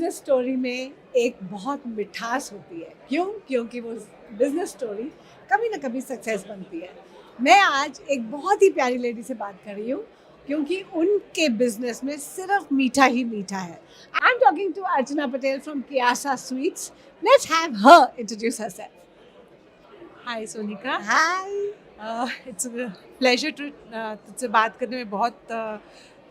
Business story में एक बहुत मिठास होती है। क्यों? क्योंकि वो बिजनेस स्टोरी कभी ना कभी सक्सेस बनती है। मैं आज एक बहुत ही प्यारी लेडी से बात कर रही हूँ क्योंकि उनके बिजनेस में सिर्फ मीठा ही मीठा है। I am talking to Archana Patel from Kiyasa sweets. Let's have her introduce herself. Hi Sonika, hi. It's pleasure to तुझसे बात करने में बहुत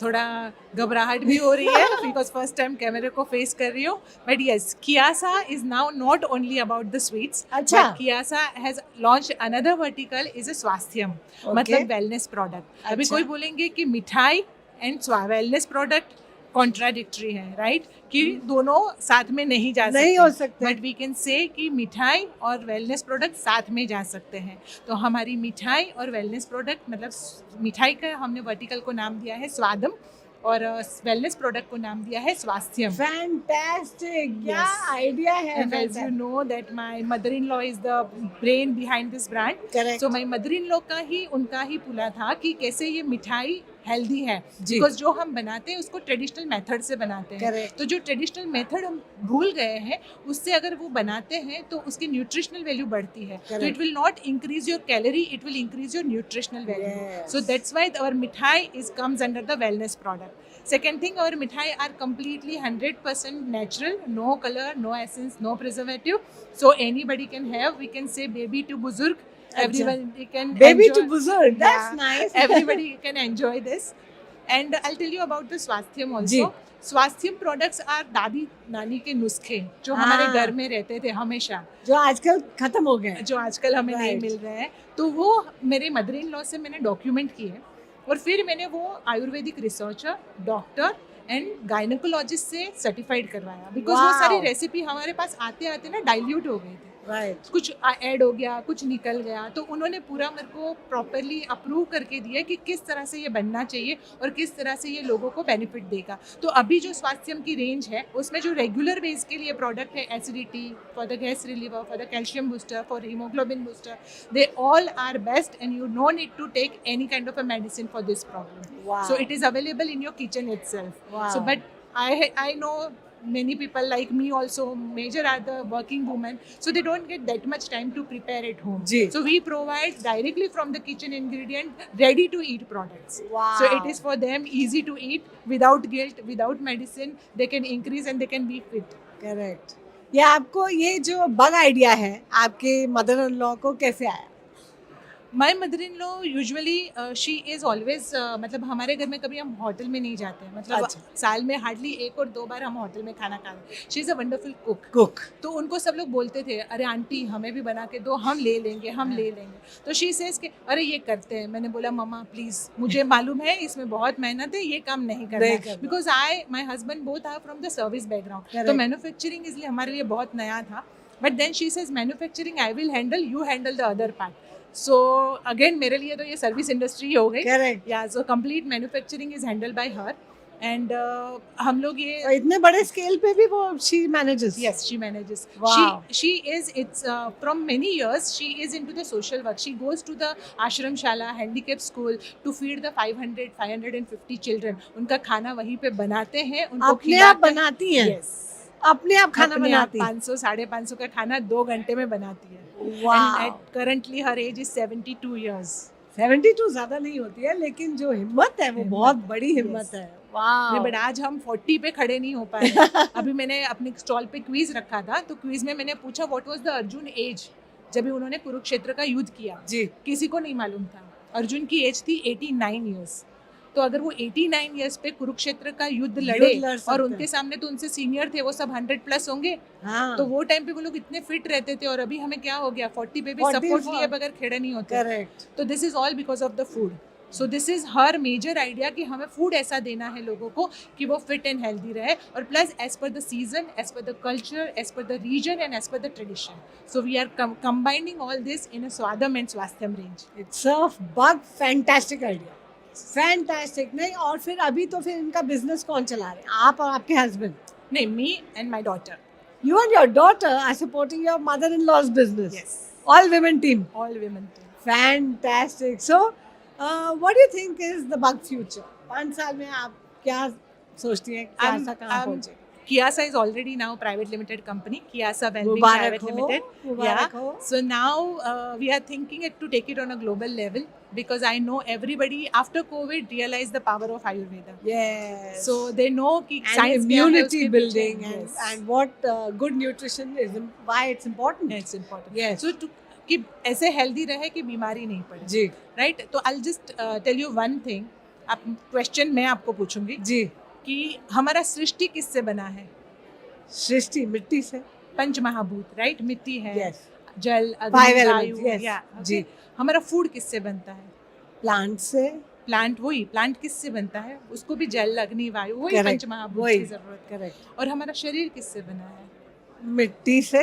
थोड़ा घबराहट भी हो रही है बिकॉज फर्स्ट टाइम कैमरे को फेस कर रही हूँ. But yes, Kiyasa is now not only about the sweets, अच्छा. But Kiyasa has launch another vertical is a Swasthyam, मतलब वेलनेस प्रोडक्ट. अभी अच्छा. कोई बोलेंगे कि मिठाई एंड वेलनेस प्रोडक्ट कॉन्ट्राडिक्टरी है, राइट? कि दोनों साथ में नहीं जा सकते, नहीं हो सकते. बट वी कैन से कि मिठाई और वेलनेस प्रोडक्ट साथ में जा सकते हैं. तो हमारी मिठाई और वेलनेस प्रोडक्ट, मतलब मिठाई का हमने वर्टिकल को नाम दिया है स्वादम और वेलनेस प्रोडक्ट को नाम दिया है स्वास्थ्यम. फैंटास्टिक. क्या आइडिया है. And as you know that my mother-in-law is the brain behind this brand. Correct. So my mother-in-law का ही उनका ही पुला था कि कैसे ये मिठाई हेल्दी है, जी. बिकॉज जो हम बनाते हैं उसको ट्रेडिशनल मेथड से बनाते हैं. Correct. तो जो ट्रेडिशनल मेथड हम भूल गए हैं, उससे अगर वो बनाते हैं तो उसकी न्यूट्रिशनल वैल्यू बढ़ती है. तो it will not increase your calorie, it will increase your nutritional value. So that's why our मिठाई is comes under the wellness product. Second thing, our mithai are completely 100% natural, no color, no essence, no preservative. So anybody can have. We can say baby to buzurg. Everyone can baby enjoy. to buzurg. That's Yeah. nice. Everybody can enjoy this. And I'll tell you about the Swasthyam also. जी. Swasthyam products are दादी नानी के नुस्खे जो हमारे घर में रहते थे हमेशा, जो आजकल खत्म हो गए, जो आजकल हमें नहीं मिल रहे हैं. तो वो मेरे मदर इन लॉ से मैंने डॉक्यूमेंट किए और फिर मैंने वो Ayurvedic researcher, doctor and gynaecologist से सर्टिफाइड करवाया, बिकॉज वो सारी रेसिपी हमारे पास आते आते ना डाइल्यूट हो गई थी. राइट. कुछ ऐड हो गया, कुछ निकल गया, तो उन्होंने पूरा मेरे को प्रॉपरली अप्रूव करके दिया कि किस तरह से ये बनना चाहिए और किस तरह से ये लोगों को बेनिफिट देगा. तो अभी जो स्वास्थ्यम की रेंज है उसमें जो रेगुलर बेस के लिए प्रोडक्ट है, acidity, for the gas reliever, for the calcium booster, for haemoglobin booster, they all are best and you no need to take any kind of a medicine for this problem. So it is available in your kitchen itself. So but I know many people like me also, major are the working women, so they don't get that much time to prepare at home. जी. So we provide directly from the kitchen ingredient ready to eat products. Wow. So it is for them easy to eat without guilt, without medicine. They can increase and they can be fit. Correct. ये आपको ये जो bug idea है आपके mother in law को कैसे आया? My mother in law usually she is always, मतलब हमारे घर में कभी हम होटल में नहीं जाते हैं, मतलब अच्छा. साल में हार्डली 1 और 2 बार हम होटल में खाना खाते हैं. She is a wonderful cook. तो उनको सब लोग बोलते थे, अरे आंटी हमें भी बना के दो, हम ले लेंगे, हम ले लेंगे. तो शी सेज के अरे ये करते हैं. मैंने बोला मम्मा प्लीज़, मुझे मालूम है इसमें बहुत मेहनत है, ये काम नहीं करना, because my husband both are from the service background. तो मैन्युफैक्चरिंग इसलिए हमारे लिए बहुत नया था. But then she says manufacturing I will handle, you handle the other part. So again मेरे लिए तो ये सर्विस इंडस्ट्री हो गई. करेक्ट. या so complete manufacturing is handle bye her. And हम लोग ये इतने बड़े स्केल पे भी वो she manages. Yes, she manages. Wow. She is, it's from many years she is into the social work. She goes to the ashram shala, handicap school to feed the 550 children. उनका खाना वहीं पे बनाते हैं, उनको अपने आप बनाती हैं. Yes. अपने आप खाना बनाती है. 500-550 का खाना 2 घंटे में बनाती है. Wow. And currently her age is 72 years. 72 ज्यादा नहीं होती है, लेकिन जो हिम्मत है वो बहुत बड़ी हिम्मत है. नहीं, बट आज हम 40 पे खड़े नहीं हो पाए. अभी मैंने अपने स्टॉल पे क्विज रखा था, तो क्विज में मैंने पूछा what was the Arjun age जब उन्होंने कुरुक्षेत्र का युद्ध किया. जी. किसी को नहीं मालूम था. अर्जुन की एज थी 89 ईयर्स. तो अगर वो 89 ईयर्स पे कुरुक्षेत्र का युद्ध लड़े और उनके सामने तो उनसे सीनियर थे वो सब 100+ होंगे. हाँ. तो वो टाइम पे वो लोग इतने फिट रहते थे, और अभी हमें क्या हो गया, 40 पे भी सपोर्ट लिए बगैर खड़े नहीं होते. करेक्ट. तो this is all because of the food. So this is her major idea कि हमें फूड ऐसा देना है लोगों को कि वो फिट एंड हेल्दी रहे, और plus as per the season, as per the culture, as per the region and as per the tradition. So we are combining all this in a Swadam and Swasthyam range. It's a big fantastic idea. Fantastic. नहीं, और फिर अभी तो फिर इनका business कौन चला रहे हैं, आप और आपके हस्बैंड? नहीं, me and my daughter. You and your daughter are supporting your mother-in-law's business. Yes. All women team. All women team. Fantastic. So, what do you think is the bug future? 5 साल में आप क्या सोचती हैं, क्या ऐसा कहाँ पहुँचे? Kiasa is already now a private limited company, Kiasa Wellbeing Mubarak Private ho, Limited. Mubarak ho. So now we are thinking it to take it on a global level because I know everybody after COVID realized the power of Ayurveda. Yes. So they know कि and science क्या है immunity उसके building पीछे. and, Yes. and what good nutrition is, why it's important. It's important. Yes. So to कि ऐसे healthy रहे कि बीमारी नहीं पड़े. जी Right? तो I'll just tell you one thing. आप question मैं आपको पूछूंगी जी कि हमारा सृष्टि किससे बना है? सृष्टि मिट्टी से. पंच महाभूत, राइट? मिट्टी है, Yes. जल, Five अग्नि, elements, वायु. yes. या जी. हमारा फूड किससे बनता है? प्लांट से. प्लांट, वही प्लांट किससे बनता है? उसको भी जल, अग्नि, वायु, वही Correct. पंच महाभूत वही. की जरूरत है. करेक्ट. और हमारा शरीर किससे बना है? मिट्टी से.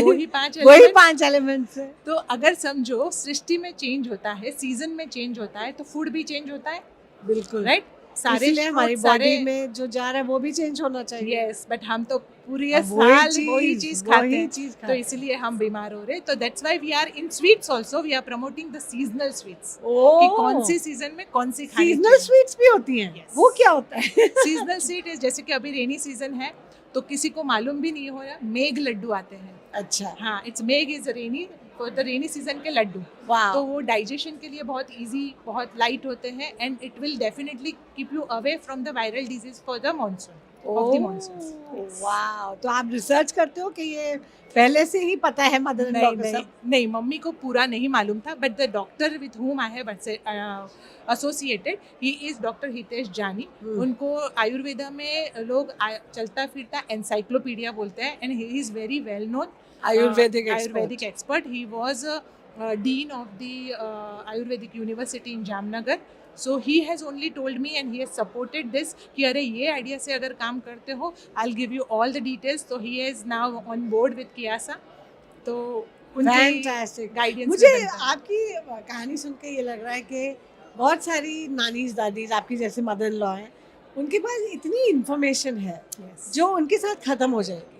वही पांच वही एलिमेंट. 5 एलिमेंट से. तो अगर समझो सृष्टि में चेंज होता है, सीजन में चेंज होता है, तो फूड भी चेंज होता है, बिल्कुल. राइट? सारे इसलिए हमारी fruit, बॉडी सारे- में जो जा रहा है वो भी चेंज होना चाहिए. यस, बट हम तो पूरी अब साल वही चीज खाते हैं, चीज तो इसलिए हम बीमार हो रहे. तो that's why we are in sweets also, we are promoting the seasonal sweets कि कौन सी सीजन में कौन सी खानी सीजनल चाहिए. स्वीट्स भी होती हैं. Yes. वो क्या होता है? सीजनल स्वीट इज जैसे कि अभी रेनी सीजन है, तो किसी को मालूम भी नहीं हो रहा, मेघ लड्डू आते हैं. अच्छा. हाँ, इट्स मेघ is rainy for the rainy season के लड्डू. तो वाह. वो डाइजेशन के लिए बहुत इजी, बहुत लाइट होते हैं, and it will definitely keep you away from the viral disease for the monsoon of the monsoon. वाह. तो आप रिसर्च करते हो कि ये पहले से ही पता है मदर इन लॉ को सब? नहीं, मम्मी को पूरा नहीं मालूम था, but the doctor with whom I have associated, he is doctor Hitesh जानी. उनको आयुर्वेदा में लोग चलता फिरता एनसाइक्लोपीडिया बोलते हैं, and he is very well known Ayurvedic expert. He was dean of the Ayurvedic University in Jamnagar. So he has only told me and he has supported this कि अरे ये आइडिया से अगर काम करते हो, I'll give you all the details. So he is now on board with Kiasa. तो उनकी Fantastic. गाइडेंस मुझे आपकी कहानी सुन के ये लग रहा है कि बहुत सारी नानीज दादीज आपकी जैसे मदर इन लॉ हैं, उनके पास इतनी इंफॉर्मेशन है जो उनके साथ खत्म हो जाएगी.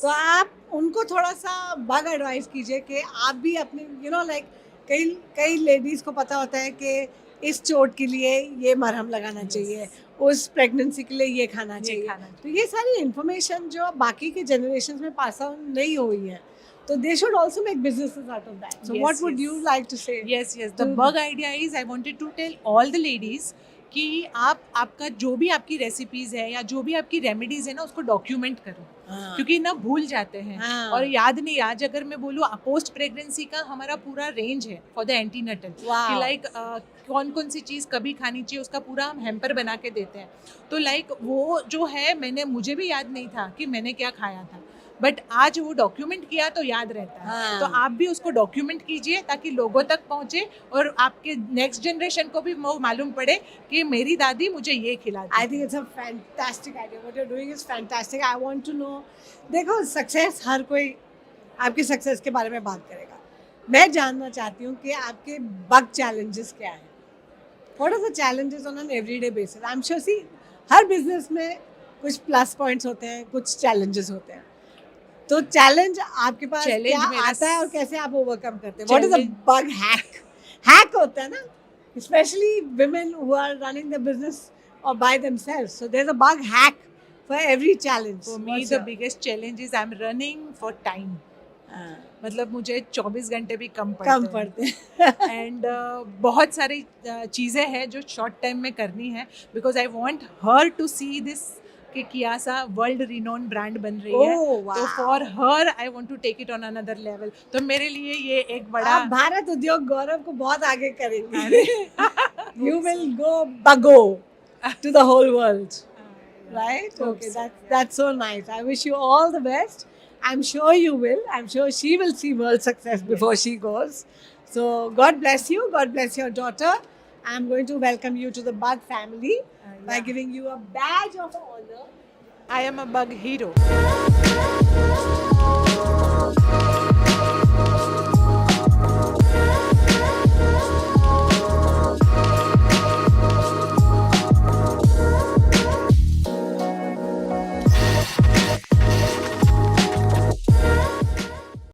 तो आप उनको थोड़ा सा बग एडवाइस कीजिए कि आप भी अपने लाइक कई लेडीज को पता होता है कि इस चोट के लिए ये मरहम लगाना चाहिए, उस प्रेगनेंसी के लिए ये खाना चाहिए. तो ये सारी इंफॉर्मेशन जो बाकी के जनरेशन में पास ऑन नहीं हुई है, तो they should also make businesses out of that. So what would you like to say? yes the bug idea is I wanted to tell all the ladies कि आपका जो भी आपकी रेसिपीज है या जो भी आपकी रेमेडीज है ना, उसको डॉक्यूमेंट करो. क्योंकि ना भूल जाते हैं. और याद नहीं. आज अगर मैं बोलूँ पोस्ट प्रेगनेंसी का हमारा पूरा रेंज है फॉर द एंटीनेटल कि लाइक कौन कौन सी चीज़ कभी खानी चाहिए, उसका पूरा हम हेम्पर बना के देते हैं. तो लाइक वो जो है, मुझे भी याद नहीं था कि मैंने क्या खाया था, बट आज वो डॉक्यूमेंट किया तो याद रहता है. तो आप भी उसको डॉक्यूमेंट कीजिए ताकि लोगों तक पहुंचे और आपके नेक्स्ट जनरेशन को भी मालूम पड़े कि मेरी दादी मुझे ये खिलाती. I think it's a fantastic idea. What you are doing is fantastic. I want to know. देखो, सक्सेस, हर कोई आपकी सक्सेस के बारे में बात करेगा. मैं जानना चाहती हूँ कि आपके बग चैलेंजेस क्या हैं. What are the challenges on an everyday basis? I am sure see हर बिजनेस में कुछ प्लस पॉइंट्स होते हैं, कुछ चैलेंजेस होते हैं. तो चैलेंज आपके पास क्या आता है और कैसे आप ओवरकम करते हैं? What is the bug hack होता है ना, specially women who are running the business और by themselves. So there is a bug hack for every challenge. For me the biggest challenge is I am running for time. मतलब मुझे 24 घंटे भी कम पड़ते हैं. एंड बहुत सारी चीज़ें हैं जो शॉर्ट टाइम में करनी है, because I want her to see this कि कियासा वर्ल्ड रिनोन ब्रांड बन रही है. तो for her I want to take it on another level. तो मेरे लिए ये एक बड़ा, आप भारत उद्योग गौरव को बहुत आगे करेंगे. यू विल गो बगो to the whole world, right? Okay, that's so nice. I wish you all the best. I'm sure you will. I'm sure she will see world success before she goes. So God bless you. God bless your daughter. I'm going to welcome you to the Bug family by giving you a badge of honor. I am a bug hero.